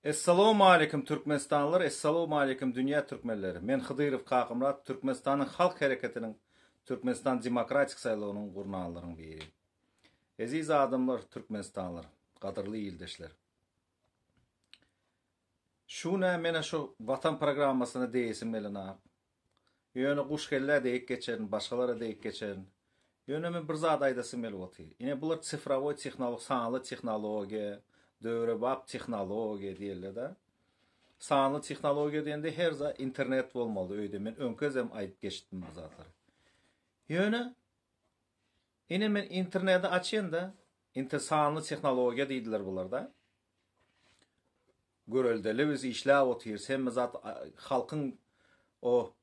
Assalamu alaikum Türkmenistanlılar, assalamu alaikum dünya Türkmenleri. Men Hıdyrov Kakımrat, Türkmenistan'ın halk hareketinin, Türkmenistan demokratik saylığının gurnağlarının biri. Aziz adamlar, Türkmenistanlılar, qadırlı ildeşler. Şuna mena şu vatan programmasını deyesim elina. Yönü kuşkelle deyik geçerin, başkalara deyik geçerin. Yönü men bir zat aydasım el otu. Yine bular sifravoy texnologi, sanlı texnologiya, döwrebap texnologiya diýerler da. Sanly texnologiya diýende her za internet bolmaly öýde men öňkezem aýdyp geçdim bu zatlary. Ýöne ine men interneti açýanda sanly texnologiya diýdiler bularda. Göreldeli biz işläp otyr, hem zat halkyň o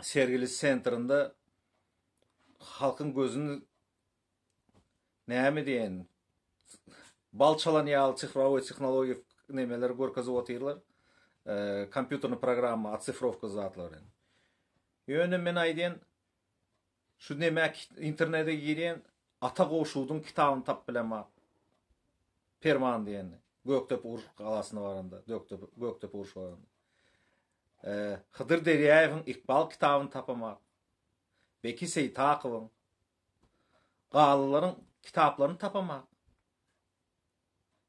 sergili sentrinde halkyň gözüni näme diýen balçalan ýaly sifrowy texnologiya nemeler görkeziп otyrlar. Kompýuterni programma, otsifrovka zatlary. Ýöne men aýdyn şu nemek internete giren ata goşuwdyň kitabyny tap bilemek. Perman diýen. Göktöp Uruş galasyna baranda, Göktöp Uruş baranda. Hıdır Derýäýewiň Iqbal kitabyny tapamak. Beki Seytakowyň galylaryň kitaplaryny tapamak.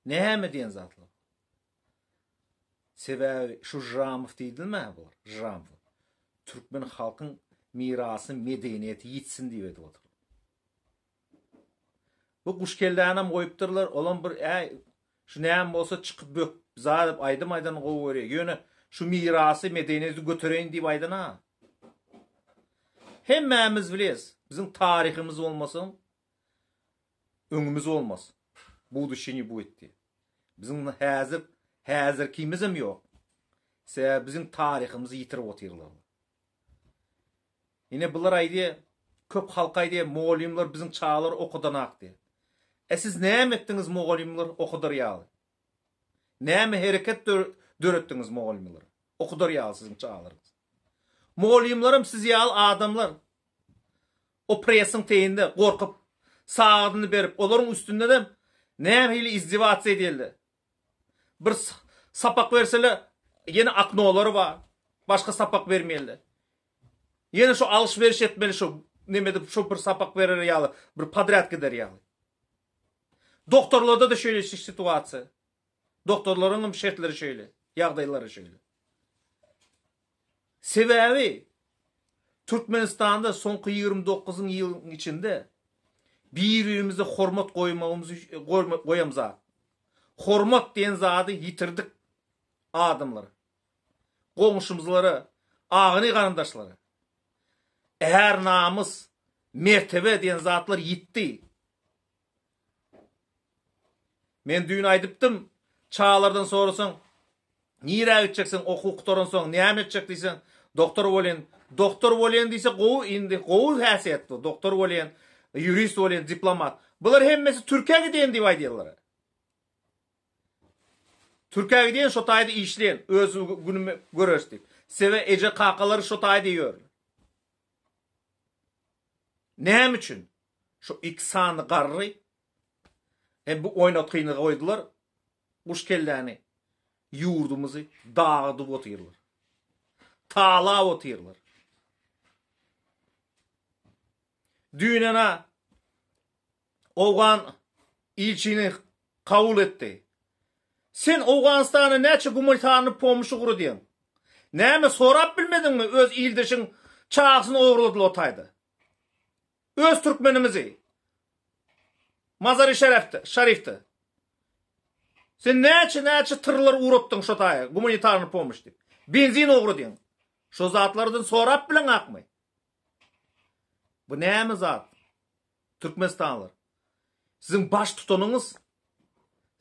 Näme diýen zatlar? Sebäbi şu Jramow diýdilme bular. Jramow. Türkmen halkyň mirasy, medeniýeti ýitsin diýip otur. Bu guşkellänem goýupdyrlar, olan bir şu näme bolsa çykyp bök zadyp aýdym-aýdan gowy berýär. Ýöne şu mirasy, medeniýeti götereýin diýip aýdan ha. Hemmämiz bilýäs, bizim taryhymyz bolmasyn, öňümüz bolmas. Bu düşünü bu etdi. Bizim häzirkimizim ýok. Sebäbi bizim taryhymyzy ýitirip otyrlar. Ine bular aýdy, köp halk aýdy, moğolimler bizim çağlar okudanak diýip. Siz näme etdiňiz moğolimler okudurýaly? Näme hereket döretdiňiz moğolimler? Okudurýaly sizin çağlaryňyz. Moğolimlerim siz ýaly adamlar. O presin teýinde gorkup sağdyny berip, olaryň üstünde de näme hili izdivat edildi. Bir sapak verseler, yine aknolary var. Başka sapak vermeýärler. Yine şu alışveriş etmeli şu nemede şu bir sapak verer ýaly, bir podrяд gider ýaly. Doktorlarda da şöyle situasiýa. Doktorlaryň şertleri şöyle, ýagdaýlary şöyle. Sebäbi Türkmenistanda soňky 29 ýylyň içinde bir-birimize hormat goýamyz. Hormat diýen zady ýitirdik adamlar. Goňşumyzlary, agyny garandaşlary. Eğer namys, mertebe diýen zatlar ýitdi. Men düýün aýdypdym, çağlardan sorasaň, nire gitjeksin okuktoran soň, näme etjek diýsen, doktor bolen. Doktor bolen diýse, gowy häsiýetli, doktor bolen, jurist bolen, diplomat. Bular hemmesi Türkiýe giden diýip aýdýarlar. Türkiýe giden şo taýda işleýän, öz günümi görersdik. Sebe eje kakalary şo taýda ýör. Näme üçin? Şu iksany garry hem bu oýnatkyny goýdular. Guşkelläni ýurdumuzy dağıdyp otyrlar. Taýlap otyrlar. Düýnena Owgan ilçini kabul etdi. Sen Owganistana näçe gumultarny pomoşy guru diýen. Näme sorap bilmedinmi öz ildeşiň çağsyny ogurladylar o taýda. Öz türkmenimizi. Mazary Şerifti. Sen näçe tırlar uratdyň şo taýa, gumultarny pomoş diýip. Benzin oguru diýen. Şo zatlardan sorap bilen akmy. Bu näme zat? Türkmenistanlar. Sizin baş tutanyňyz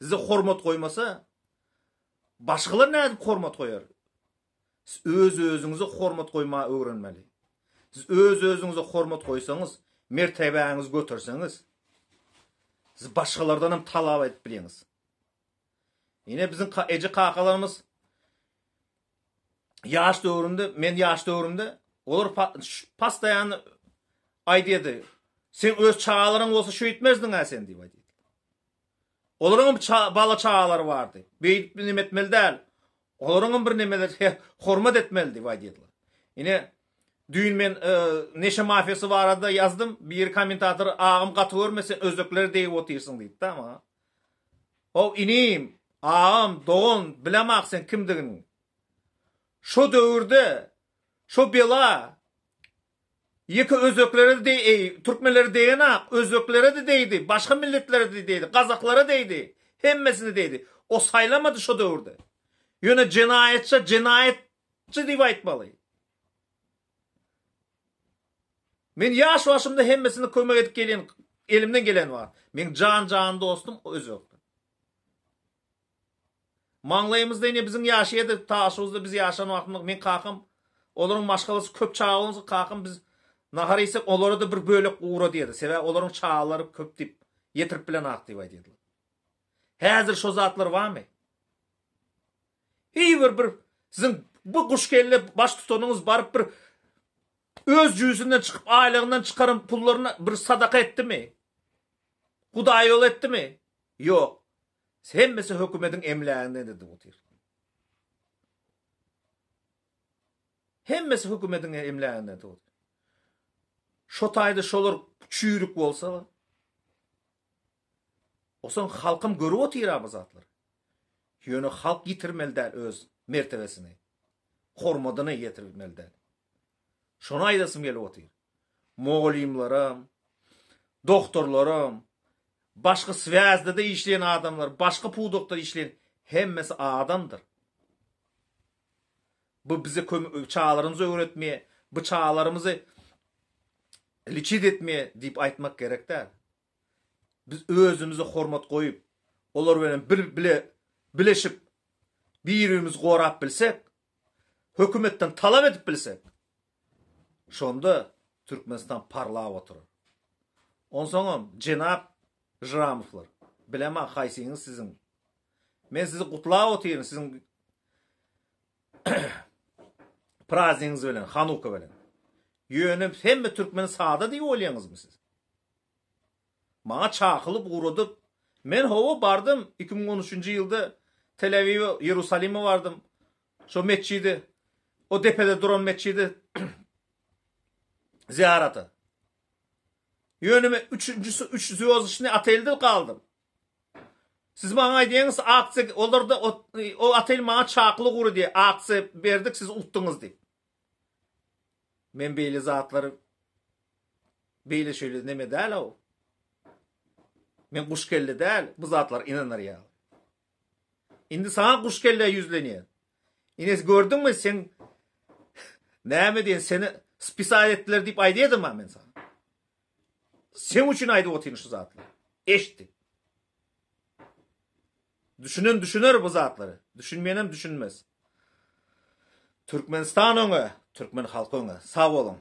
size hormat koymasa, başgalar näme hormat koyar? Siz öz-özüňize hormat koyma öwrenmeli. Siz öz-özüňize hormat koysaňyz, mertebeňiz götürseňiz, siz başgalardan hem talap edip bilýäňiz. Yine bizim eje kakalarymyz yaş döwründe, men yaş döwründe olar pastaýan aýdýady. Sen öz çağlaryň bolsa şu etmezdiň ha sen diýip aýdýady. Olaryň bala çağalar vardy. Beýip nime etmeli däl. Olaryň bir nimeler hormat etmeli diýdiler. Ine düýün men neşe mafiyası barada yazdım. Bir kommentator ağam gaty görmesen özlükleri diýip otyrsyň diýdi, tamam. O inim, ağam, doğun bilemak sen kimdigini. Şo döwürde, şo bela ýeki özlükleri de Türkmenleri deýene özlüklere de deýdi, başga milletlere de deýdi, Gazaklara deýdi, hemmesini deýdi. O saýlamady şo döwürde. Ýöne jinayetçi diýip aýtmaly. Men ýaş başymda hemmesini kömek edip gelen, elimden gelen var. Men can dostum özök. Maňlaýymyzda ine biziň ýaşaýdy, taşyňyzda biz ýaşan wagtymyz men kakym, olaryň maşgalysy köp çağımyz kakym biz nahar ýesek olary da bir bölek uğra diýdi. Sebäbi olaryň çağlary köp dip ýetirip bilen ak diýip aýdylar. Häzir şo zatlar barmy? Bir siziň bu guşkelle baş tutanyňyz baryp bir öz jüýsünden çykyp aýlygyndan çykarym pullaryny bir sadaka etdimi? Hudaý ol etdimi? Ýok. Hemmesi hökümetiň emläğinde dedi bu tir. Hemmesi hökümetiň emläğinde dedi. Şo taýda şolar çüýrük bolsa, oson halkym görüp otyrar bu zatlar. Ýöne halk ýitirmeli öz mertebesini. Hormadyny ýetirmeli. Şonu aýdasym gelip otyr. Moğolimlaram, doktorlaram, başka svязda da işleyen adamlar, başka pudokta işleyen hemmesi adamdır. Bu bize çağlarımızı öğretmeye, bu çağlarımızı liçid etmeye deyip aytmak gerek der. Biz özümüze hormat koyup, olar bilen bileşip, birimiz gorap bilsek, hökümetten talap edip bilsek, şonda Türkmenistan parlap oturur. Onsoňam Cenap Jramovlar, bilemä haýsyňyz siziň. Men sizi gutlap otyryň siziň praznyňyz bilen, Hanuka bilen. Ýönüp hemme Türkmen saada diýip bolýaňyzmy siz? Maňa çakylyp uğradyp, men howa bardym 2013-nji ýylda Tel Aviw, Ýerusalime bardym. Şo meçidi, o depede duran meçidi ziyaratı. Yönüme 3 ziyozuşni atelde kaldım. Siz bana diýeniz aksiya, olarda o atel bana çaklı guru diye aksiya berdik, siz uttunuz diye. Men beýle zatları beýle şöyle neme däl o. Men guşkelle däl, bu zatlar inanar ýa. Indi sana guşkelle yüzlenýär. Ines gördünmü sen näme diýen seni spisal etdiler diýip aýdýadym men sana. Sen üçün aýdyp otyryň şu zatlar. Eşdi. Düşünür bu zatları. Düşünmeyenem düşünmez. Türkmenistan öňe, Türkmen halky öňe sag bolun.